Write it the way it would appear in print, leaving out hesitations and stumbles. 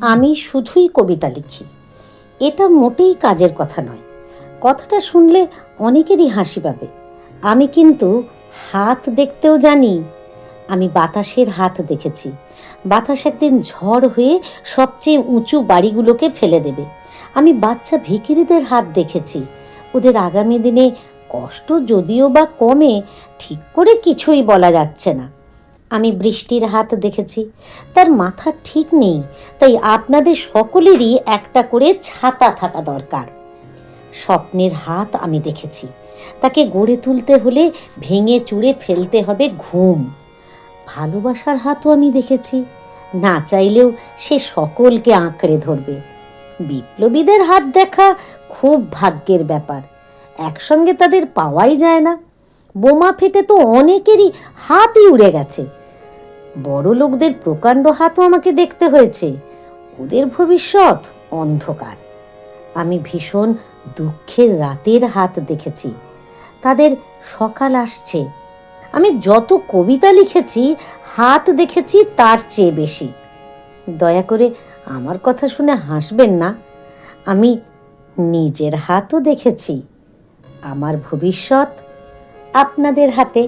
আমি শুধুই কবিতা লিখি, এটা মোটেই কাজের কথা নয়। কথাটা শুনলে অনেকেরই হাসি পাবে। আমি কিন্তু হাত দেখতেও জানি। আমি বাতাসের হাত দেখেছি। বাতাস একদিন ঝড় হয়ে সবচেয়ে উঁচু বাড়িগুলোকে ফেলে দেবে। আমি বাচ্চা ভিখিরিদের হাত দেখেছি। ওদের আগামী দিনে কষ্ট যদিও বা কমে, ঠিক করে কিছুই বলা যাচ্ছে না। আমি বৃষ্টির হাত দেখেছি। তার মাথা ঠিক নেই, তাই আপনাদের সকলেরই একটা করে ছাতা থাকা দরকার। স্বপ্নের হাত আমি দেখেছি। তাকে গড়ে তুলতে হলে ভেঙে চুরে ফেলতে হবে ঘুম। ভালোবাসার হাতও আমি দেখেছি। না চাইলেও সে সকলকে আঁকড়ে ধরবে। বিপ্লবীদের হাত দেখা খুব ভাগ্যের ব্যাপার। একসঙ্গে তাদের পাওয়াই যায় না। বোমা ফেটে তো অনেকেরই হাতই উড়ে গেছে। বড় লোকদের প্রকাণ্ড হাতও আমাকে দেখতে হয়েছে। ওদের ভবিষ্যৎ অন্ধকার। আমি ভীষণ দুঃখের রাতের হাত দেখেছি। তাদের সকাল আসছে। আমি যত কবিতা লিখেছি, হাত দেখেছি তার চেয়ে বেশি। দয়া করে আমার কথা শুনে হাসবেন না। আমি নিজের হাতও দেখেছি। আমার ভবিষ্যৎ আপনাদের হাতে।